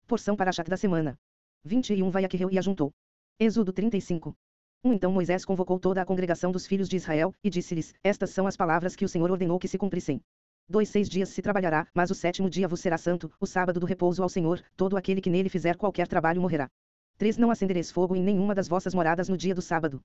Porção para a chat da semana. 21 Vai a Quireu e ajuntou. Êxodo 35. Então Moisés convocou toda a congregação dos filhos de Israel, e disse-lhes, estas são as palavras que o Senhor ordenou que se cumprissem. 6 dias se trabalhará, mas o 7º dia vos será santo, o sábado do repouso ao Senhor, todo aquele que nele fizer qualquer trabalho morrerá. 3 Não acendereis fogo em nenhuma das vossas moradas no dia do sábado.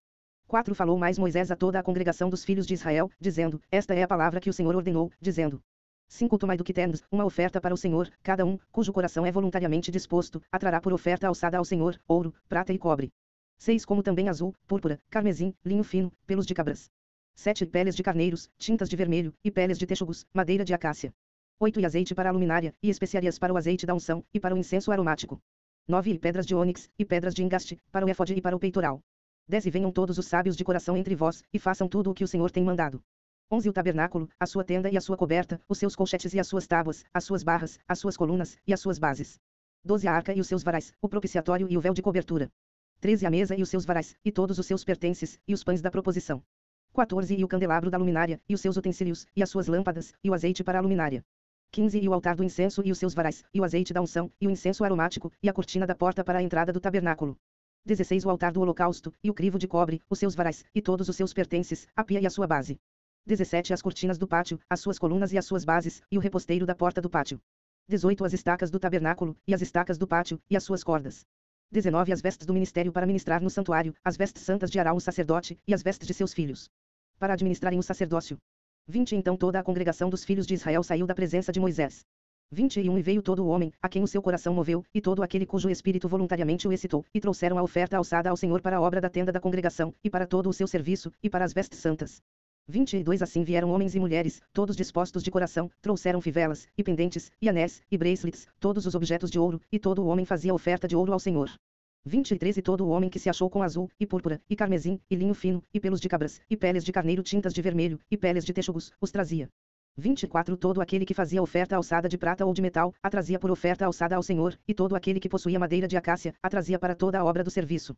4 Falou mais Moisés a toda a congregação dos filhos de Israel, dizendo, esta é a palavra que o Senhor ordenou, dizendo. 5 Tomai do que tendes, uma oferta para o Senhor, cada um, cujo coração é voluntariamente disposto, atrará por oferta alçada ao Senhor, ouro, prata e cobre. 6 Como também azul, púrpura, carmesim, linho fino, pelos de cabras. 7 Peles de carneiros, tintas de vermelho, e peles de texugos, madeira de acácia. 8 E azeite para a luminária, e especiarias para o azeite da unção, e para o incenso aromático. 9 E pedras de ônix, e pedras de engaste, para o éfode e para o peitoral. 10 E venham todos os sábios de coração entre vós, e façam tudo o que o Senhor tem mandado. 11 O tabernáculo, a sua tenda e a sua coberta, os seus colchetes e as suas tábuas, as suas barras, as suas colunas, e as suas bases. 12 A arca e os seus varais, o propiciatório e o véu de cobertura. 13 A mesa e os seus varais, e todos os seus pertences, e os pães da proposição. 14 E o candelabro da luminária, e os seus utensílios, e as suas lâmpadas, e o azeite para a luminária. 15 E o altar do incenso e os seus varais, e o azeite da unção, e o incenso aromático, e a cortina da porta para a entrada do tabernáculo. 16 O altar do holocausto, e o crivo de cobre, os seus varais, e todos os seus pertences, a pia e a sua base. 17 As cortinas do pátio, as suas colunas e as suas bases, e o reposteiro da porta do pátio. 18 As estacas do tabernáculo, e as estacas do pátio, e as suas cordas. 19 As vestes do ministério para ministrar no santuário, as vestes santas de Arão o sacerdote, e as vestes de seus filhos, para administrarem o sacerdócio. 20 Então toda a congregação dos filhos de Israel saiu da presença de Moisés. 21 E veio todo o homem, a quem o seu coração moveu, e todo aquele cujo espírito voluntariamente o excitou, e trouxeram a oferta alçada ao Senhor para a obra da tenda da congregação, e para todo o seu serviço, e para as vestes santas. 22 Assim vieram homens e mulheres, todos dispostos de coração, trouxeram fivelas, e pendentes, e anéis, e bracelets, todos os objetos de ouro, e todo o homem fazia oferta de ouro ao Senhor. 23 E todo o homem que se achou com azul, e púrpura, e carmesim, e linho fino, e pelos de cabras, e peles de carneiro tintas de vermelho, e peles de texugos, os trazia. 24 Todo aquele que fazia oferta alçada de prata ou de metal, a trazia por oferta alçada ao Senhor, e todo aquele que possuía madeira de acácia, a trazia para toda a obra do serviço.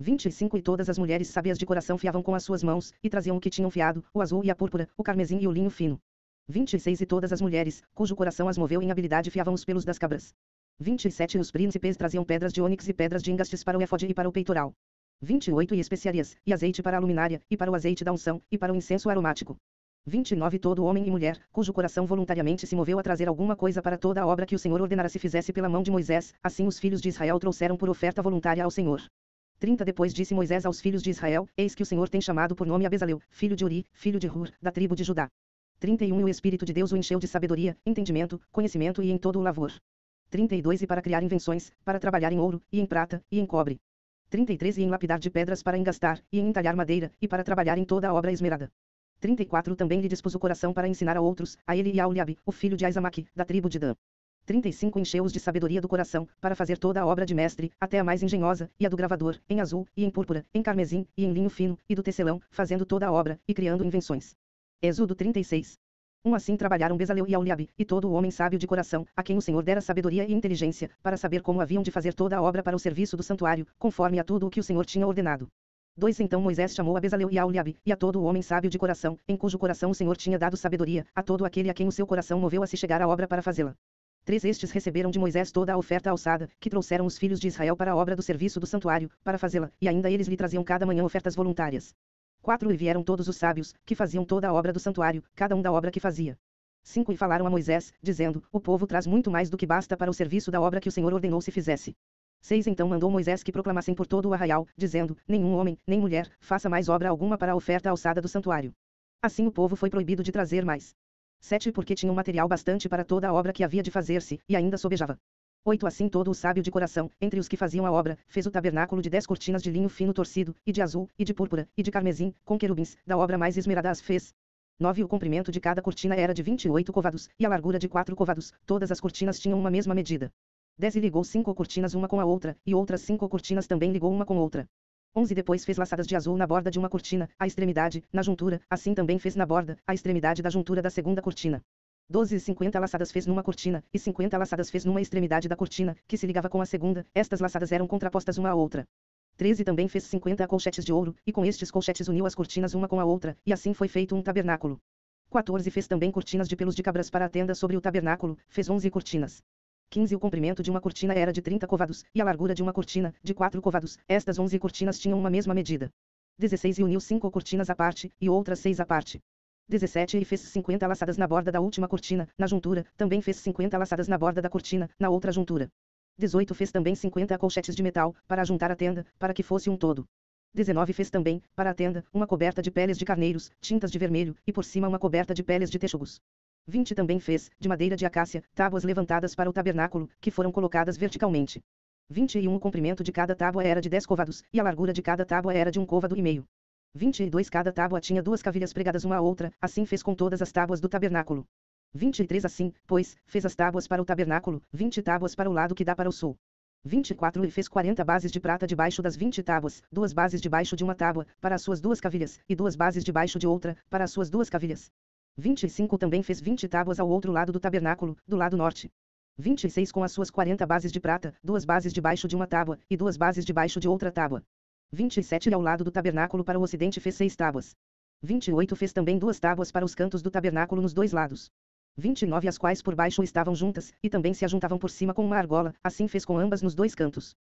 25 E todas as mulheres sábias de coração fiavam com as suas mãos, e traziam o que tinham fiado, o azul e a púrpura, o carmesim e o linho fino. 26 E todas as mulheres, cujo coração as moveu em habilidade fiavam os pelos das cabras. 27 E os príncipes traziam pedras de ônix e pedras de engastes para o éfode e para o peitoral. 28 E especiarias, e azeite para a luminária, e para o azeite da unção, e para o incenso aromático. 29 Todo homem e mulher, cujo coração voluntariamente se moveu a trazer alguma coisa para toda a obra que o Senhor ordenara se fizesse pela mão de Moisés, assim os filhos de Israel trouxeram por oferta voluntária ao Senhor. 30 Depois disse Moisés aos filhos de Israel, eis que o Senhor tem chamado por nome a Bezaleu, filho de Uri, filho de Hur, da tribo de Judá. 31 E o Espírito de Deus o encheu de sabedoria, entendimento, conhecimento e em todo o lavor. 32 E para criar invenções, para trabalhar em ouro, e em prata, e em cobre. 33 E em lapidar de pedras para engastar, e em entalhar madeira, e para trabalhar em toda a obra esmerada. 34 Também lhe dispus o coração para ensinar a outros, a ele e a Oliabe, o filho de Aizamaque, da tribo de Dan. 35 Encheu-os de sabedoria do coração, para fazer toda a obra de mestre, até a mais engenhosa, e a do gravador, em azul, e em púrpura, em carmesim, e em linho fino, e do tecelão, fazendo toda a obra, e criando invenções. Êxodo 36. Assim trabalharam Bezaleu e Aholiabe, e todo o homem sábio de coração, a quem o Senhor dera sabedoria e inteligência, para saber como haviam de fazer toda a obra para o serviço do santuário, conforme a tudo o que o Senhor tinha ordenado. 2 Então Moisés chamou a Bezaleu e a Aholiabe, e a todo o homem sábio de coração, em cujo coração o Senhor tinha dado sabedoria, a todo aquele a quem o seu coração moveu a se chegar à obra para fazê-la. 3 Estes receberam de Moisés toda a oferta alçada, que trouxeram os filhos de Israel para a obra do serviço do santuário, para fazê-la, e ainda eles lhe traziam cada manhã ofertas voluntárias. 4 E vieram todos os sábios, que faziam toda a obra do santuário, cada um da obra que fazia. 5 E falaram a Moisés, dizendo, o povo traz muito mais do que basta para o serviço da obra que o Senhor ordenou se fizesse. 6 Então mandou Moisés que proclamassem por todo o arraial, dizendo, nenhum homem, nem mulher, faça mais obra alguma para a oferta alçada do santuário. Assim o povo foi proibido de trazer mais. 7 Porque tinham material bastante para toda a obra que havia de fazer-se, e ainda sobejava. 8 Assim todo o sábio de coração, entre os que faziam a obra, fez o tabernáculo de 10 cortinas de linho fino torcido, e de azul, e de púrpura, e de carmesim, com querubins, da obra mais esmerada as fez. 9 O comprimento de cada cortina era de 28 covados, e a largura de 4 covados, todas as cortinas tinham uma mesma medida. 10 E ligou 5 cortinas uma com a outra, e outras 5 cortinas também ligou uma com outra. 11 Depois fez laçadas de azul na borda de uma cortina, à extremidade, na juntura, assim também fez na borda, à extremidade da juntura da segunda cortina. 12 E 50 laçadas fez numa cortina, e 50 laçadas fez numa extremidade da cortina, que se ligava com a segunda, estas laçadas eram contrapostas uma à outra. 13 Também fez 50 colchetes de ouro, e com estes colchetes uniu as cortinas uma com a outra, e assim foi feito um tabernáculo. 14 Fez também cortinas de pelos de cabras para a tenda sobre o tabernáculo, fez 11 cortinas. 15 O comprimento de uma cortina era de 30 côvados, e a largura de uma cortina, de 4 côvados. Estas 11 cortinas tinham uma mesma medida. 16 E uniu 5 cortinas à parte, e outras 6 à parte. 17 E fez 50 laçadas na borda da última cortina, na juntura, também fez 50 laçadas na borda da cortina, na outra juntura. 18 Fez também 50 colchetes de metal, para ajuntar a tenda, para que fosse um todo. 19 Fez também, para a tenda, uma coberta de peles de carneiros, tintas de vermelho, e por cima uma coberta de peles de texugos. 20 Também fez, de madeira de acácia, tábuas levantadas para o tabernáculo, que foram colocadas verticalmente. 21 O comprimento de cada tábua era de 10 côvados, e a largura de cada tábua era de 1 côvado e meio. 22 Cada tábua tinha 2 cavilhas pregadas uma à outra, assim fez com todas as tábuas do tabernáculo. 23 Assim, pois, fez as tábuas para o tabernáculo, 20 tábuas para o lado que dá para o sul. 24 E fez 40 bases de prata debaixo das 20 tábuas, 2 bases debaixo de uma tábua, para as suas 2 cavilhas, e 2 bases debaixo de outra, para as suas 2 cavilhas. 25 Também fez 20 tábuas ao outro lado do tabernáculo, do lado norte. 26 Com as suas 40 bases de prata, 2 bases debaixo de uma tábua, e 2 bases debaixo de outra tábua. 27 E ao lado do tabernáculo para o ocidente fez 6 tábuas. 28 Fez também 2 tábuas para os cantos do tabernáculo nos 2 lados. 29 As quais por baixo estavam juntas, e também se ajuntavam por cima com uma argola, assim fez com ambas nos 2 cantos.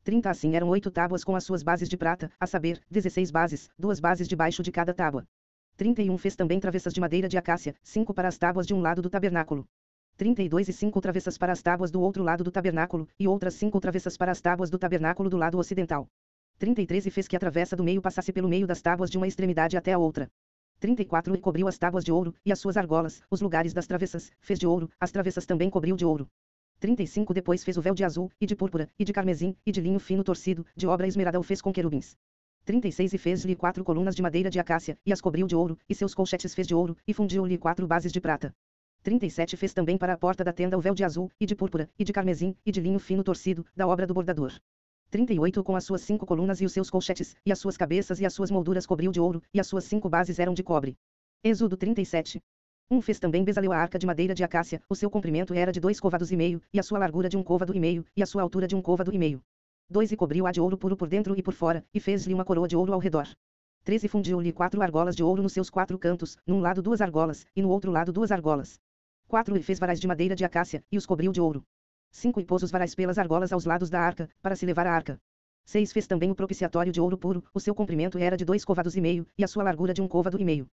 30 Assim eram 8 tábuas com as suas bases de prata, a saber, 16 bases, 2 bases debaixo de cada tábua. 31 Fez também travessas de madeira de acácia, 5 para as tábuas de um lado do tabernáculo. 32 E 5 travessas para as tábuas do outro lado do tabernáculo, e outras 5 travessas para as tábuas do tabernáculo do lado ocidental. 33 E fez que a travessa do meio passasse pelo meio das tábuas de uma extremidade até a outra. 34 E cobriu as tábuas de ouro, e as suas argolas, os lugares das travessas, fez de ouro, as travessas também cobriu de ouro. 35 Depois fez o véu de azul, e de púrpura, e de carmesim, e de linho fino torcido, de obra esmerada o fez com querubins. 36 E fez-lhe 4 colunas de madeira de acácia, e as cobriu de ouro, e seus colchetes fez de ouro, e fundiu-lhe 4 bases de prata. 37 Fez também para a porta da tenda o véu de azul, e de púrpura, e de carmesim, e de linho fino torcido, da obra do bordador. 38 Com as suas 5 colunas e os seus colchetes, e as suas cabeças e as suas molduras cobriu de ouro, e as suas 5 bases eram de cobre. Êxodo 37. Fez também Bezalel a arca de madeira de acácia, o seu comprimento era de 2 côvados e meio, e a sua largura de 1 côvado e meio, e a sua altura de 1 côvado e meio. 2 E cobriu-a de ouro puro por dentro e por fora, e fez-lhe uma coroa de ouro ao redor. 3 E fundiu-lhe 4 argolas de ouro nos seus 4 cantos, num lado 2 argolas, e no outro lado 2 argolas. 4 E fez varais de madeira de acácia, e os cobriu de ouro. 5 E pôs os varais pelas argolas aos lados da arca, para se levar a arca. 6 Fez também o propiciatório de ouro puro, o seu comprimento era de 2 côvados e meio, e a sua largura de 1 côvado e meio.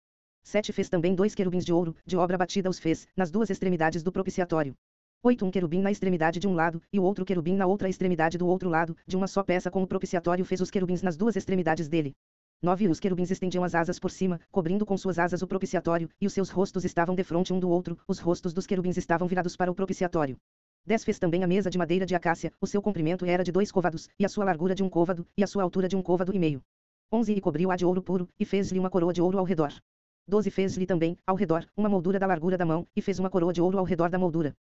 7 Fez também 2 querubins de ouro, de obra batida os fez, nas 2 extremidades do propiciatório. 8 Um querubim na extremidade de um lado, e o outro querubim na outra extremidade do outro lado, de uma só peça com o propiciatório fez os querubins nas 2 extremidades dele. 9 Os querubins estendiam as asas por cima, cobrindo com suas asas o propiciatório, e os seus rostos estavam defronte um do outro, os rostos dos querubins estavam virados para o propiciatório. 10 Fez também a mesa de madeira de acácia, o seu comprimento era de 2 côvados, e a sua largura de 1 côvado, e a sua altura de 1 côvado e meio. 11 E cobriu-a de ouro puro, e fez-lhe uma coroa de ouro ao redor. 12 Fez-lhe também, ao redor, uma moldura da largura da mão, e fez uma coroa de ouro ao redor da moldura.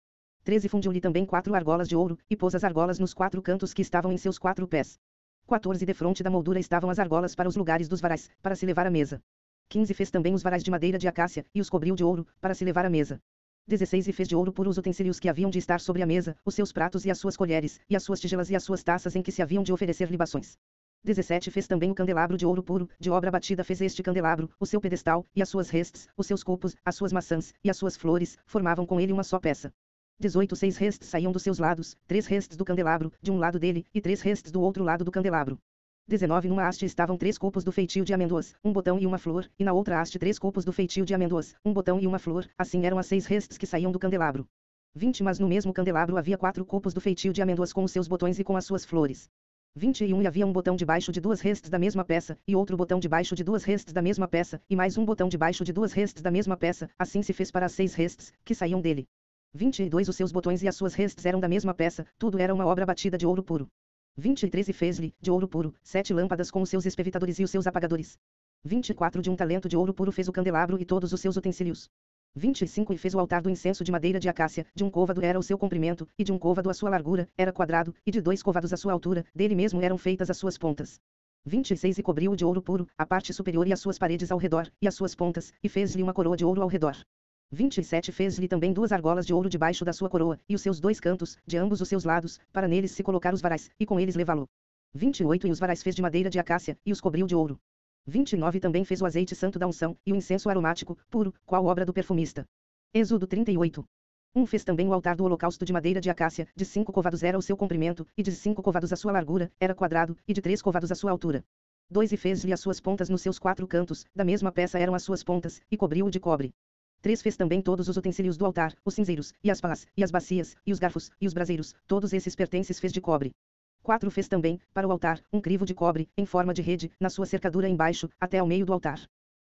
13 Fundiu-lhe também 4 argolas de ouro, e pôs as argolas nos 4 cantos que estavam em seus 4 pés. 14 Defronte da moldura estavam as argolas para os lugares dos varais, para se levar à mesa. 15 Fez também os varais de madeira de acácia, e os cobriu de ouro, para se levar à mesa. 16 E fez de ouro puro os utensílios que haviam de estar sobre a mesa, os seus pratos e as suas colheres, e as suas tigelas e as suas taças em que se haviam de oferecer libações. 17 Fez também o candelabro de ouro puro, de obra batida fez este candelabro, o seu pedestal, e as suas restes, os seus copos, as suas maçãs, e as suas flores, formavam com ele uma só peça. 18 6 restes saíam dos seus lados, 3 restes do candelabro, de um lado dele, e 3 restes do outro lado do candelabro. 19 Numa haste estavam 3 copos do feitio de amêndoas, um botão e uma flor, e na outra haste 3 copos do feitio de amêndoas, um botão e uma flor, assim eram as 6 restes que saíam do candelabro. 20 Mas no mesmo candelabro havia 4 copos do feitio de amêndoas com os seus botões e com as suas flores. 21 E havia um botão debaixo de 2 restes da mesma peça, e outro botão debaixo de 2 restes da mesma peça, e mais um botão debaixo de 2 restes da mesma peça, assim se fez para as 6 restes, que saíam dele. 22 Os seus botões e as suas restes eram da mesma peça, tudo era uma obra batida de ouro puro. 23 E fez-lhe, de ouro puro, 7 lâmpadas com os seus espevitadores e os seus apagadores. 24 De um talento de ouro puro fez o candelabro e todos os seus utensílios. 25 E fez o altar do incenso de madeira de acácia, de 1 côvado era o seu comprimento, e de 1 côvado a sua largura, era quadrado, e de 2 côvados a sua altura, dele mesmo eram feitas as suas pontas. 26 E cobriu-o de ouro puro, a parte superior e as suas paredes ao redor, e as suas pontas, e fez-lhe uma coroa de ouro ao redor. 27 Fez-lhe também 2 argolas de ouro debaixo da sua coroa, e os seus 2 cantos, de ambos os seus lados, para neles se colocar os varais, e com eles levá-lo. 28 E os varais fez de madeira de acácia, e os cobriu de ouro. 29 Também fez o azeite santo da unção, e o incenso aromático, puro, qual obra do perfumista. Êxodo 38. Fez também o altar do holocausto de madeira de acácia, de 5 côvados era o seu comprimento, e de 5 côvados a sua largura, era quadrado, e de 3 côvados a sua altura. 2 E fez-lhe as suas pontas nos seus 4 cantos, da mesma peça eram as suas pontas, e cobriu-o de cobre. 3 Fez também todos os utensílios do altar, os cinzeiros, e as pás, e as bacias, e os garfos, e os braseiros, todos esses pertences fez de cobre. 4 Fez também, para o altar, um crivo de cobre, em forma de rede, na sua cercadura embaixo, até ao meio do altar.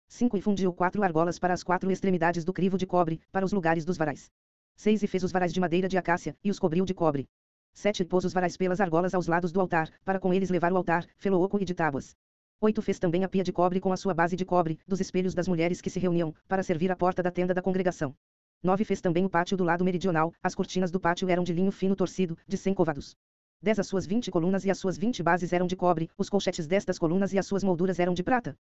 5 E fundiu 4 argolas para as 4 extremidades do crivo de cobre, para os lugares dos varais. 6 E fez os varais de madeira de acácia, e os cobriu de cobre. 7 E pôs os varais pelas argolas aos lados do altar, para com eles levar o altar, felo-oco e de tábuas. 8 Fez também a pia de cobre com a sua base de cobre, dos espelhos das mulheres que se reuniam, para servir a porta da tenda da congregação. 9 Fez também o pátio do lado meridional, as cortinas do pátio eram de linho fino torcido, de 100 côvados. 10 As suas 20 colunas e as suas 20 bases eram de cobre, os colchetes destas colunas e as suas molduras eram de prata.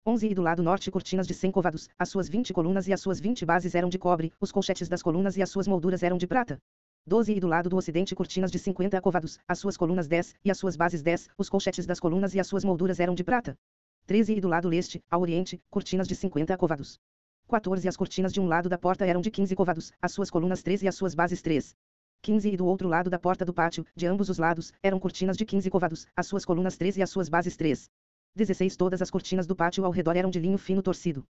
11 E do lado norte cortinas de 100 côvados, as suas 20 colunas e as suas 20 bases eram de cobre, os colchetes das colunas e as suas molduras eram de prata. 12 E do lado do ocidente cortinas de 50 côvados, as suas colunas 10, e as suas bases 10, os colchetes das colunas e as suas molduras eram de prata. 13 E do lado leste, ao oriente, cortinas de 50 côvados. 14 As cortinas de um lado da porta eram de 15 côvados, as suas colunas 3 e as suas bases 3. 15 E do outro lado da porta do pátio, de ambos os lados, eram cortinas de 15 côvados, as suas colunas 3 e as suas bases 3. 16 Todas as cortinas do pátio ao redor eram de linho fino torcido.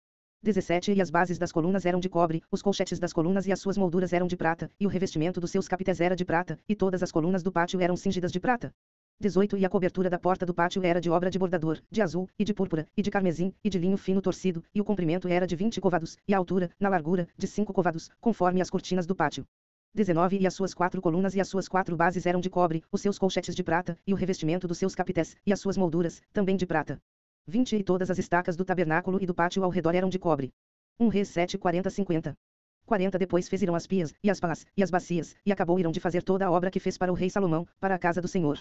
17 E as bases das colunas eram de cobre, os colchetes das colunas e as suas molduras eram de prata, e o revestimento dos seus capités era de prata, e todas as colunas do pátio eram cingidas de prata. 18 E a cobertura da porta do pátio era de obra de bordador, de azul, e de púrpura, e de carmesim, e de linho fino torcido, e o comprimento era de 20 côvados, e a altura, na largura, de 5 côvados, conforme as cortinas do pátio. 19 E as suas 4 colunas e as suas 4 bases eram de cobre, os seus colchetes de prata, e o revestimento dos seus capités, e as suas molduras, também de prata. 20 E todas as estacas do tabernáculo e do pátio ao redor eram de cobre. 1 Reis 7, 40, 50. 40 Depois fez Irão as pias, e as pás, e as bacias, e acabou Irão de fazer toda a obra que fez para o rei Salomão, para a casa do Senhor.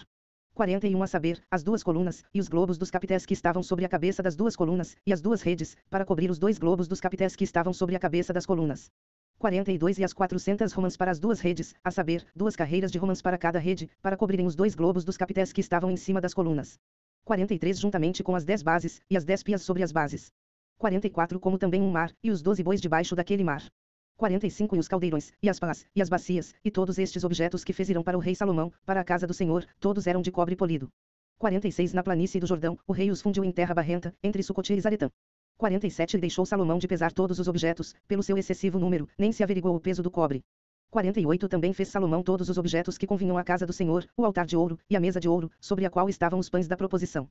41 A saber, as 2 colunas, e os globos dos capités que estavam sobre a cabeça das 2 colunas, e as 2 redes, para cobrir os 2 globos dos capités que estavam sobre a cabeça das colunas. 42 E as 400 romãs para as 2 redes, a saber, 2 carreiras de romãs para cada rede, para cobrirem os 2 globos dos capités que estavam em cima das colunas. 43 Juntamente com as 10 bases, e as 10 pias sobre as bases. 44 Como também um mar, e os 12 bois debaixo daquele mar. 45 E os caldeirões, e as pás, e as bacias, e todos estes objetos que fez Irão para o rei Salomão, para a casa do Senhor, todos eram de cobre polido. 46 Na planície do Jordão, o rei os fundiu em terra barrenta, entre Sucote e Zaretã. 47 E deixou Salomão de pesar todos os objetos, pelo seu excessivo número, nem se averiguou o peso do cobre. 48 Também fez Salomão todos os objetos que convinham à casa do Senhor, o altar de ouro, e a mesa de ouro, sobre a qual estavam os pães da proposição.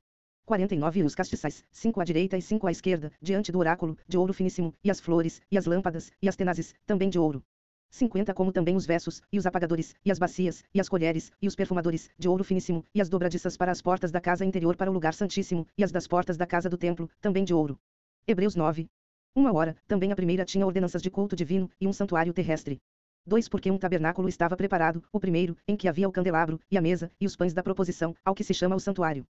49 E os castiçais, 5 à direita e 5 à esquerda, diante do oráculo, de ouro finíssimo, e as flores, e as lâmpadas, e as tenazes, também de ouro. 50 Como também os vessos, e os apagadores, e as bacias, e as colheres, e os perfumadores, de ouro finíssimo, e as dobradiças para as portas da casa interior para o lugar santíssimo, e as das portas da casa do templo, também de ouro. Hebreus 9. 1 Também a primeira tinha ordenanças de culto divino, e um santuário terrestre. 2 Porque um tabernáculo estava preparado, o primeiro, em que havia o candelabro, e a mesa, e os pães da proposição, ao que se chama o santuário.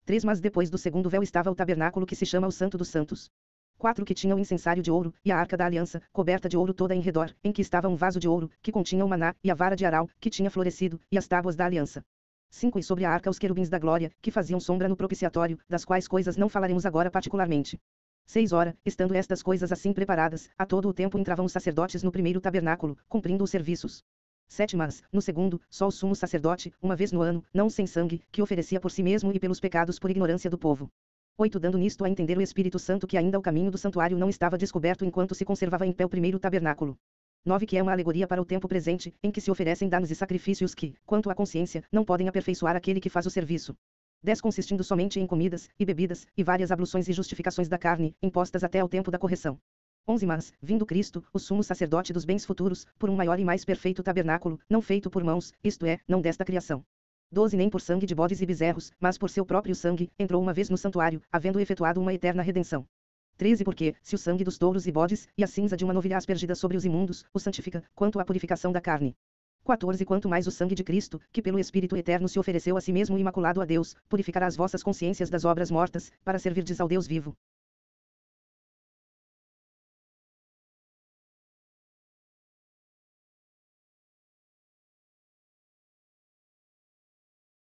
3 Mas depois do segundo véu estava o tabernáculo que se chama o Santo dos Santos. 4 Que tinha o incensário de ouro, e a arca da aliança, coberta de ouro toda em redor, em que estava um vaso de ouro, que continha o maná, e a vara de Arau, que tinha florescido, e as tábuas da aliança. 5 E sobre a arca os querubins da glória, que faziam sombra no propiciatório, das quais coisas não falaremos agora particularmente. 6 Estando estas coisas assim preparadas, a todo o tempo entravam os sacerdotes no primeiro tabernáculo, cumprindo os serviços. 7 Mas, no segundo, só o sumo sacerdote, uma vez no ano, não sem sangue, que oferecia por si mesmo e pelos pecados por ignorância do povo. 8 Dando nisto a entender o Espírito Santo que ainda o caminho do santuário não estava descoberto enquanto se conservava em pé o primeiro tabernáculo. 9 Que é uma alegoria para o tempo presente, em que se oferecem danos e sacrifícios que, quanto à consciência, não podem aperfeiçoar aquele que faz o serviço. 10 Consistindo somente em comidas, e bebidas, e várias abluções e justificações da carne, impostas até ao tempo da correção. 11 Mas, vindo Cristo, o sumo sacerdote dos bens futuros, por um maior e mais perfeito tabernáculo, não feito por mãos, isto é, não desta criação. 12 Nem por sangue de bodes e bezerros, mas por seu próprio sangue, entrou uma vez no santuário, havendo efetuado uma eterna redenção. 13 Porque, se o sangue dos touros e bodes, e a cinza de uma novilha aspergida sobre os imundos, o santifica, quanto à purificação da carne. 14 Quanto mais o sangue de Cristo, que pelo Espírito Eterno se ofereceu a si mesmo imaculado a Deus, purificará as vossas consciências das obras mortas, para servirdes ao Deus vivo.